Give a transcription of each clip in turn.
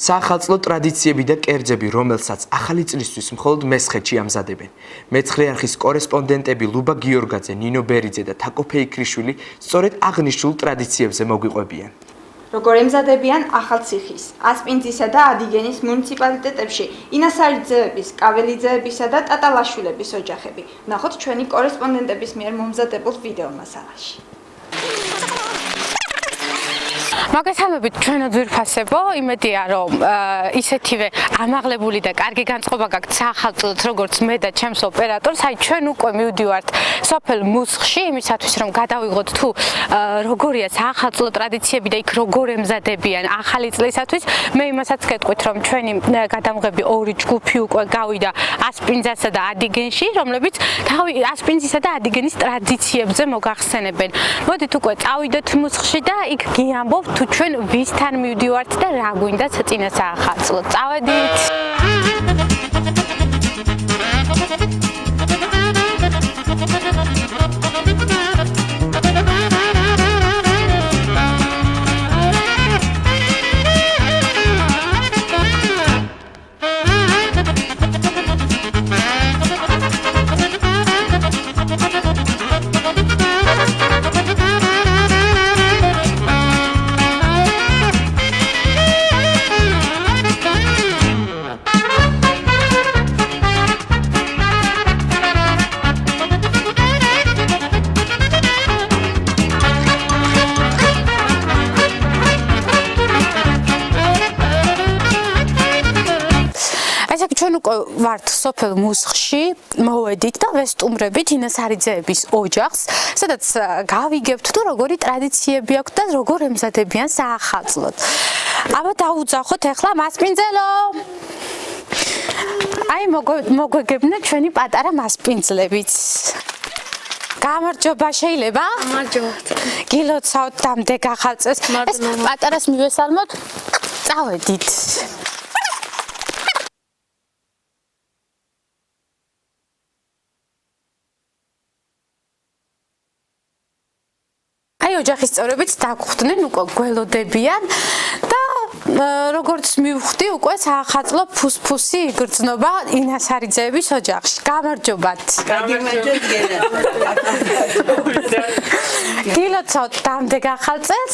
საახალწლო ტრადიციები და კერძები, რომელსაც ახალი წლისთვის მხოლოდ მესხეთში ამზადებენ. მეცხრე არხის კორესპონდენტები ლუბა გიორგაძე, ნინო ბერიძე და თაკო ფეიქრიშვილი სწორედ აღნიშნულ ტრადიციებზე მოგვიყვებიან. როგორ ემზადებიან ახალციხის, ასპინძისა და ადიგენის მუნიციპალიტეტებში ინასარიძეების, კაველიძეებისა და ტატალაშვილების ოჯახები. ვნახოთ ჩვენი კორესპონდენტების მიერ მომზადებულ ვიდეო მასალაში. მოგესალმებით ჩვენო ძვირფასებო, იმედია რომ ისეთივე ამაღლებული და კარგი განწყობა გაქვთ საახალწლოდ, როგორც მე და ჩემს ოპერატორს. აი ჩვენ უკვე მივდივართ სოფელ მუსხში, იმისათვის რომ გადავიღოთ თუ როგორია საახალწლო ტრადიციები და იქ როგორ ემზადებიან ახალი წლისათვის. მე იმასაც გეტყვით რომ ჩვენი გადამღები ორი ჯგუფი უკვე გავიდა ასპინძასა და ადიგენში, რომლებიც თავი ასპინძისა და ადიგენის ტრადიციებზე მოგახსენებენ. მოდით უკვე წავიდეთ მუსხში და იქ გიამბობთ თუ ჩვენ ვისთან მივდივართ და რა გვინდა წინა საახალწლოდ. წავედით. ჩვენ უკვე ვართ სოფელ მუსხში, მოვედით და ვესტუმრებით ინასარიძეების ოჯახს, სადაც გავიგებთ თუ როგორი ტრადიციები აქვთ და როგორ ემზადებიან საახალწლოდ. აბა დაუძახოთ ახლა მასპინძელო. აი მოგვეგებნა ჩვენი პატარა მასპინძლებით. გამარჯობა, შეიძლება? გამარჯობა. გილოცავთ დამდე გახალწეს. ეს პატარას მივესალმოთ. წავედით. ოჯახის წევრებიც დაგხვდნენ, უკვე გველოდებიან და როგორც მივხვდი, უკვე საახალწლო ფუსფუსი იგრძნობა ინასარიძეების ოჯახში. გამარჯობათ. გილოცავთ დამდე გახალწეს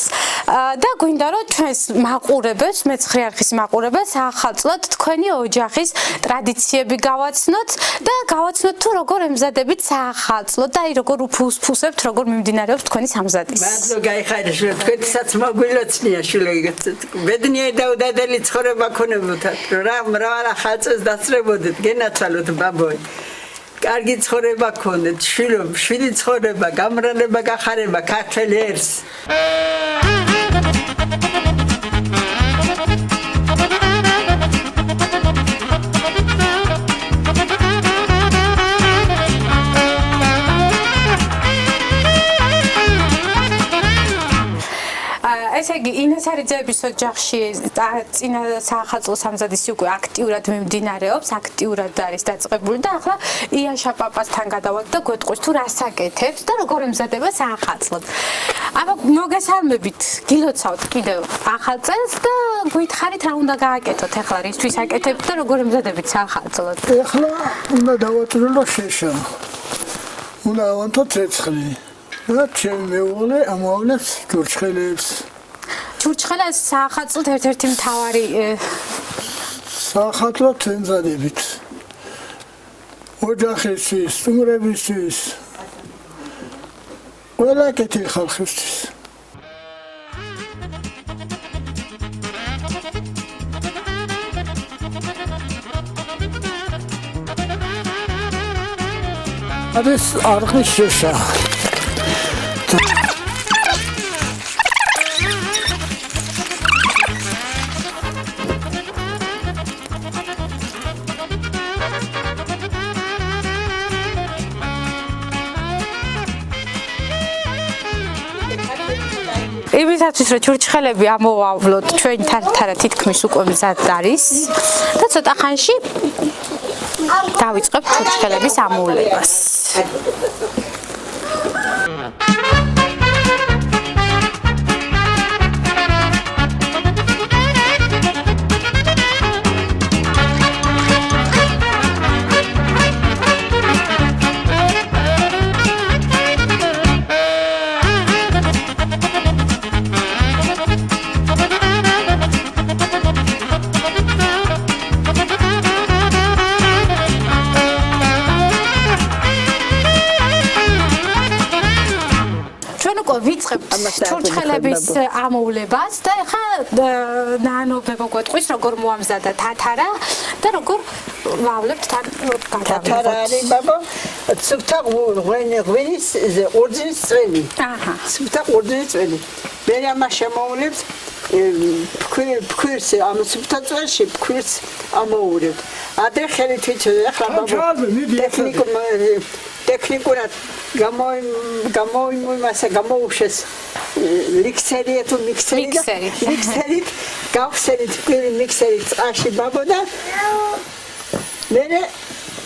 და გვინდა რომ ჩვენს მაყურებელს, მეცხრე არხის მაყურებელს საახალწლოდ თქვენი ოჯახის ტრადიციები გავაცნოთ და გავაცნოთ თუ როგორ ემზადებით საახალწლოდ და აი როგორ უფუსფუსებთ, როგორ მიმდინარეობს თქვენი სამზადის. მადლობა გაიხარიშო, თქვენსაც მოგვილოცნია შვილებიცეთ. ბედნიერი და უდადელი ცხოვრება ქონებოდათ, რომ რა მრავალ ახალწელს დასწრებოდეთ, გენაცვალოთ ბაბოი. კარგი ცხოვრება ქონდეთ, შვილი ცხოვრება, გამრავლება, გახარება, ქართველი ერს. ესე იგი ინასარიძეების ოჯახში წინა საახალწლო სამზადისი უკვე აქტიურად მიმდინარეობს, აქტიურად არის დაწყებული და ახლა იანშა პაპასთან გადავალთ და გვეტყვის თუ რას აკეთებთ და როგორ ემზადება საახალწლოდ. აბა მოგესალმებით, გილოცავთ კიდევ ახალ წელს და გითხარით რა უნდა გააკეთოთ ახლა, რისთვის აკეთებთ და როგორ ემზადებით საახალწლოდ. ახლა უნდა დავაწურულო შეშა. უნდა ავანთო ცეცხლი. და ჩემი მეუღლე ამოავლებს ჯურჩხელებს. ჯურჩხელა საახალწლოდ ერთ-ერთი მთავარი საახალწლოდ ემზადებით. ოჯახისთვის, სტუმრებისთვის, ყველა კეთილ ხალხისთვის. არის არხის შეშა. იმისათვის რომ ჩურჩხელები ამოვავლოთ ჩვენთან თითქმის უკვე მზად არის და ცოტა ხანში დავიწყებთ ჩურჩხელების ამოვლებას. ჩურჩხელების ამოვლებას და ეხლა ნანობებო გვეტყვის როგორ მოამზადა თათარა და როგორ ვავლებთ თან თათარა არის ბაბო ცუთა ღვინის ორჯინის წვენი ცუთა ორჯინის წვენი მე ამას შემოვლებს ფქვირს ამ ცუთა წვენში ფქვირს ამოუვლებ ადრე ხელით ვიცოდი ახლა ბაბო ტექნიკურად გამოუშვეს ლიქსერი თუ მიქსერით გავხსენით ფქვირი მიქსერით წაში ბაბო და მე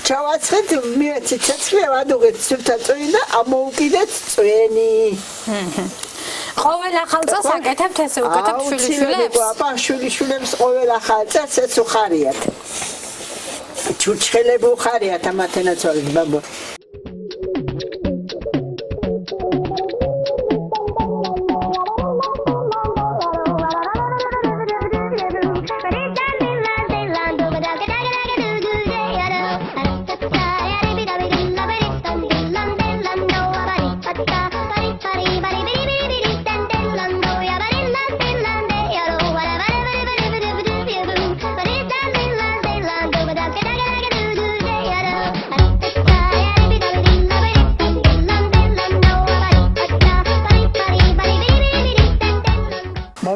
ჩავაცხეთ მიეცი ცეცხლი ვადუღეთ ცუთა წვენი და ამოუკიდეთ წვენი ყოველ ახალ წელს აკეთებთ ესე უკეთებთ შვილიშვილებს? აბა შვილიშვილებს ყოველ ახალ წელს ეს უხარიათ. ჩურჩხელები უხარიათ ამათენაცვალეთ ბაბო.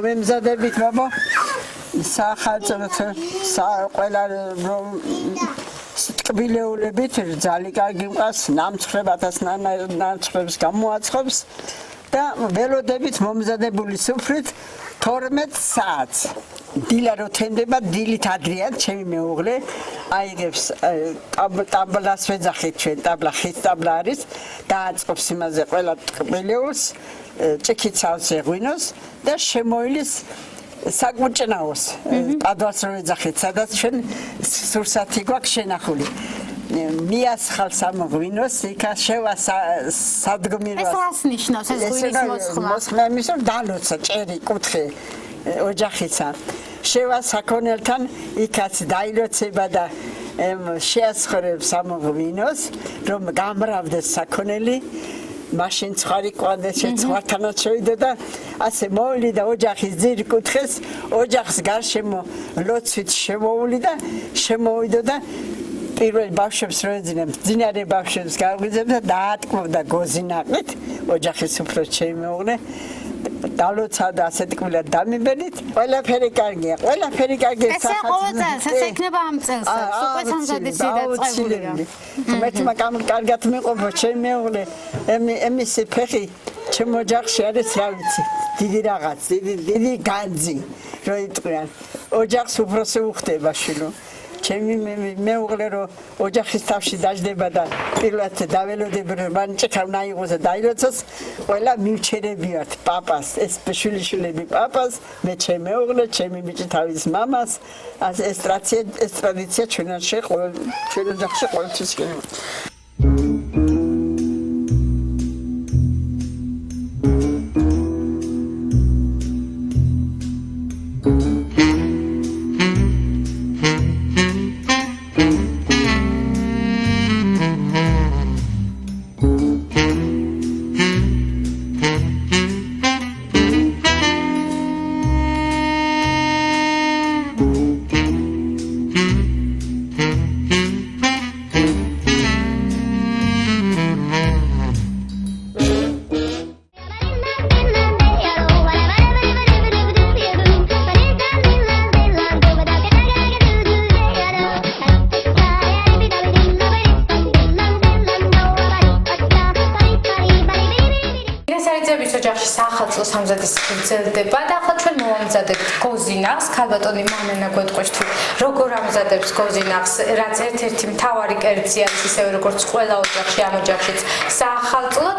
მომემზადებით ბაბო სახალწლოთ ყველა ტკბილეულებით ძალიან კარგი მყავს ნამცხრებათაც ნამცხრებს გამოაცხობს და ველოდებით მომზადებული სუფრით 12 საათს დილა რო თენდება დილით ადრეა ჩემი მეუღლე აიღებს ტაბლას ვეძახით ჩვენ ტაბლა ხის ტაბლა არის დააწყობს იმაზე ყველა ტკბილეულს ჭიქიცავს ღვინოს და შემოილის საკმოჭნაოს პადვას რო ეძახით სადაც ჩვენ სურსათი გვაქვს შენახული მიასხალს ამ ღვინოს იქა შევა სადგომი ეს რას ნიშნავს ეს ღვინის მოსხლა? მოსხლა იმის რომ დალოცა ჭერი კუთხე ოჯახიცა შევა საქონელთან იქაც დაილოცება და შეასხორებს ამ ღვინოს რომ გამრავდეს საქონელი მაშინ ცხარი ყვანდეს შეცხვართანაც შევიდო და ასე მოვლი და ოჯახის ძირ კუთხეს ოჯახს გარშემო ლოცვით შემოვლი და შემოვიდო და პირველ ბავშვებს რო ეძინებ ძინარე ბავშვებს გავგიზებ და დაატკბობდა გოზინაყით ოჯახის უფროს შემოვლე დალოცა და ასე ტკბილად დამიბენით ყველაფერი კარგია ესე ყოველ წელს ეს იქნება ამ წელს უკვე სამზადისი დაწყებულია მე კარგად მეყოფო ჩემი მეუღლე ემისი ფეხი ჩემ ოჯახში არის რა ვიცი დიდი რაღაც დიდი განძი რო იტყვიან ოჯახს უფროსი უხდება შვილო ჩემი მეუღლე რო ოჯახის თავში დაждდება და პირველად დაველოდები რომ მან ჭიქა უნდა იყოს და დაილოცოს ყველა მივჩერებიათ პაპას ეს შვილიშვილები პაპას მე ჩემი მეუღლე ჩემი ბიჭი თავის მამას ეს ტრადიცია ჩვენში ჩვენ ოჯახში ყოველთვის იქნება სამზადის გრძელდება და ახლა ჩვენ მოვამზადებთ გოზინახს ქალბატონი მამენა გვეტყვის თუ როგორ ამზადებს გოზინახს რაც ერთ-ერთი მთავარი კერძი არის ისევე როგორც ყველა ოჯახში ამ ოჯახშიც საახალწლოდ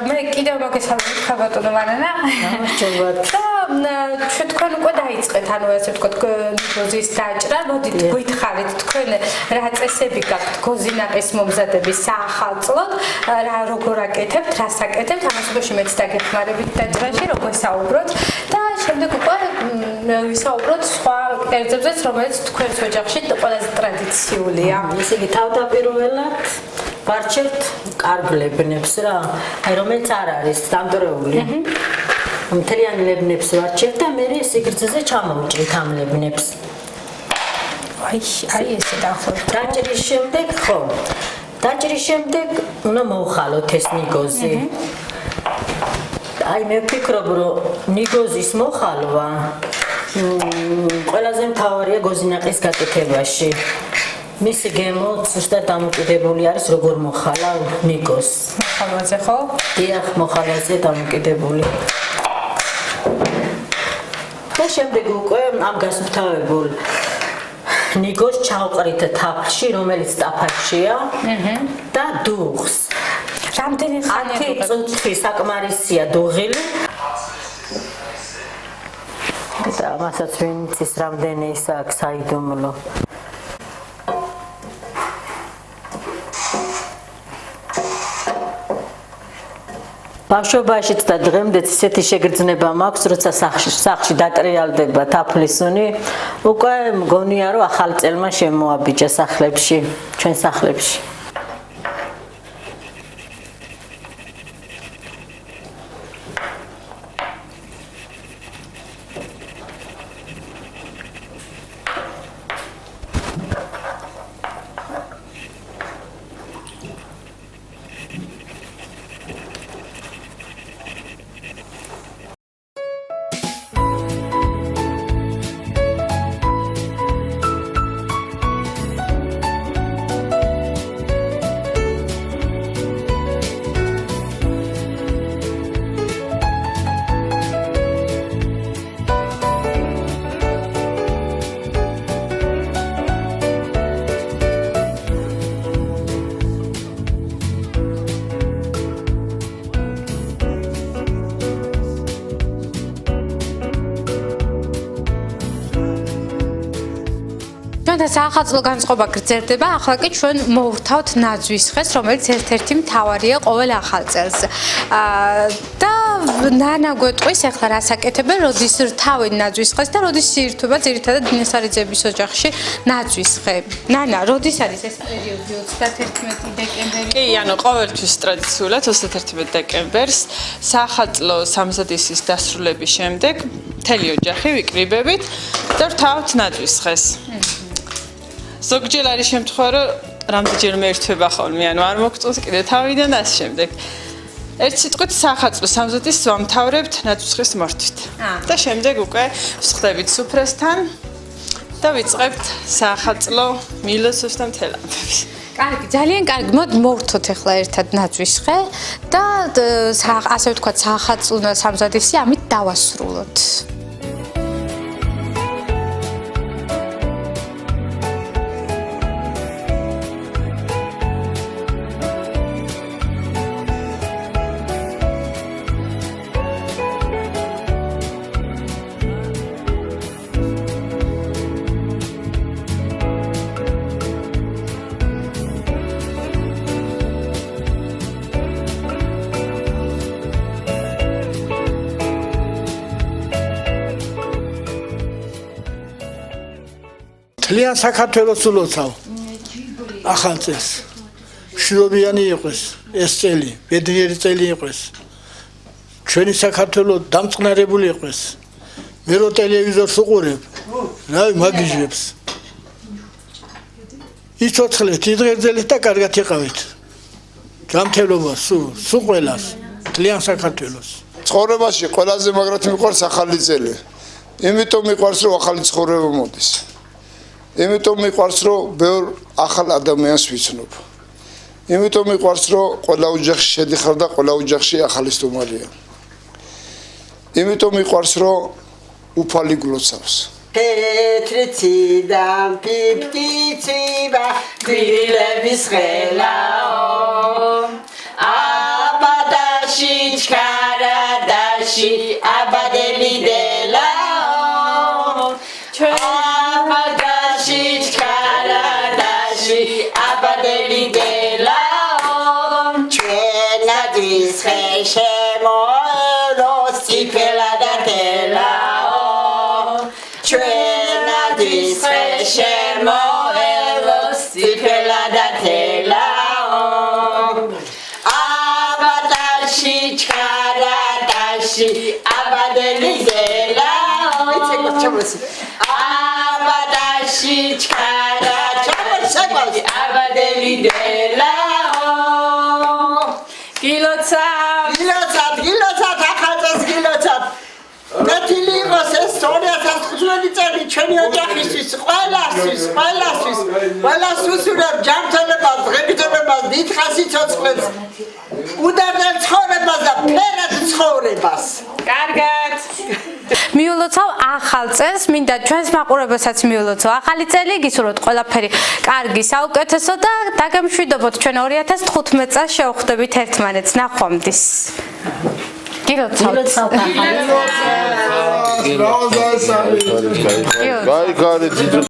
მე კიდევ მოგესალმებით ქალბატონო მამენა ჩვენ თქვენ უკვე დაიწყეთ ანუ ასე ვთქვათ გოზის დაჭრა მოდით გითხარით თქვენ რა წესები გაქვთ გოზინახის მომზადების საახალწლოდ რა როგორ აკეთებთ რას აკეთებთ ამასობაში მეც დაგეხმარებით დაჭრაში როგორ საუბროთ და შემდეგ უკვე ვისაუბროთ სხვა კერძებზეც რომელიც თქვენს ოჯახში ყველაზე ტრადიციულია ისე იგი თავდაპირველად ვარჩევთ კარგ ლებნებს რა, რომელიც არ არის დამტვრეული. მთლიანი ლებნებს ვარჩევთ და მე სიგრძეზე ჩამოვჭრით ამ ლებნებს. აი ესე დაახლოებით. დაჭრის შემდეგ ხო. დაჭრის შემდეგ უნდა მოვხალოთ ეს ნიგოზი. აი მე ვფიქრობ რომ ნიგოზის მოხალვა ყველაზე მთავარია გოზინაყის გაკეთებაში. მისი გემო ზუსტად დამოკიდებული არის როგორ მოხალავ ნიგოზს. მოხალვაზე ხო? დიახ, მოხალვაზე დამოკიდებული. და შემდეგ უკვე ამ გასუფთავებულ ნიგოზს ჩავყრით თაფლში, რომელიც ტაფაშია და დუღს. რამდენი ხანი 10 წუთი საკმარისია დუღილი. და მასაც ვინც ის რამდენი ის აქვს საიდუმლო. ბავშვობაშიც და დღემდეც ისეთი შეგრძნება მაქვს, როცა სახლში დატრიალდება თაფლისუნი, უკვე მგონია რომ ახალ წელმა შემოაბიჯა სახლებში, ჩვენ სახლებში. ჩვენთან საახალწლო განწყობა გრძელდება, ახლა კი ჩვენ მოვთავთ ნაძვის ხეს, რომელიც ერთ-ერთი მთავარია ყოველ ახალ წელს. და ნანა გვეტყვის ახლა რას აკეთებენ, როდის რთავენ ნაძვის ხეს და როდის ირთვება ძირითადად დინასარიძეების ოჯახში ნაძვის ხე. ნანა, როდის არის ეს პერიოდი 31 დეკემბერი? კი, ანუ ყოველთვის ტრადიციულად 31 დეკემბერს საახალწლო სამზადისის დასრულების შემდეგ მთელი ოჯახი ვიკრიბებით და რთავთ ნაძვის ხეს. ზოგჯერ არის შემთხვევა, რომ რამდენჯერმე ერთვება ხოლმე, ანუ არ მოგწონს კიდე თავიდან და ამ შემდეგ. ერთ სიტყვით საახალწლო სამზადისს ვამთავრებთ ნაძვის ხეს მორთვით. და შემდეგ უკვე ვსხდებით სუფრესთან და ვიწყებთ საახალწლო მილოსს და მთელ ამბებს. კარგი, ძალიან კარგი. მოდი მოვრთოთ ახლა ერთად ნაძვის ხე და ასე ვთქვათ საახალწლო სამზადისი ამით დავასრულოთ. თლიან საქართველოს ულოცავ ახალ წელს. მშვიდობიანი იყოს ეს წელი, ბედნიერი წელი იყოს. ჩვენი საქართველო დამწყნარებული იყოს. მე რო ტელევიზორს უყურებ, რავი მაგიჟებს. იცოცხლეთ, იდღერძელეთ და კარგად იყავით. ჯანმრთელობა სულ ყველას, თლიან საქართველოს. ცხოვრებაში ყველაზე მაგრად მიყვარს ახალი წელი. იმიტომ მიყვარს რომ ახალი ცხოვრება მოდის. იმიტომ მიყვარს რომ ბევრ ახალ ადამიანს ვიცნობ. იმიტომ მიყვარს რომ ყველა ოჯახში შედიხარ და ყველა ოჯახში ახალი სტუმარია. იმიტომ მიყვარს რომ უფალი გლოცავს. Petricida, pipticiba, grilebis relao. Abadashi, chkaradashi, abadeli delao. Abadashi, chkaradashi, abadeli delao. Chena disreshe moelo, stipelada delao. Chena disreshe moelo, stipelada delao. აბადაში აბადელი დელაო იცი ჩემოსი აბადაში ჩქარა ჩემოსი აბადელი დელაო გილოცად ახალწელს გილოცად მეთილი იყოს ეს 2015 წელი ჩვენი ოჯახისთვის ყველასთვის უნდა ჯანმრთელობას ღებიჯებას დიდხანს სიცოცხლეს უდარდელ ცხოვრებას და ფერად ცხოვრებას კარგად მიულოცავ ახალ წელს, მინდა ჩვენს მაყურებელსაც მიულოცო ახალი წელი, გისურვოთ ყველაფერი კარგი, საუკეთესო და დაგემშვიდობოთ ჩვენ 2015 წელს შევხვდებით ერთმანეთს. ნახვამდის. გილოცავ. გაიგარეთ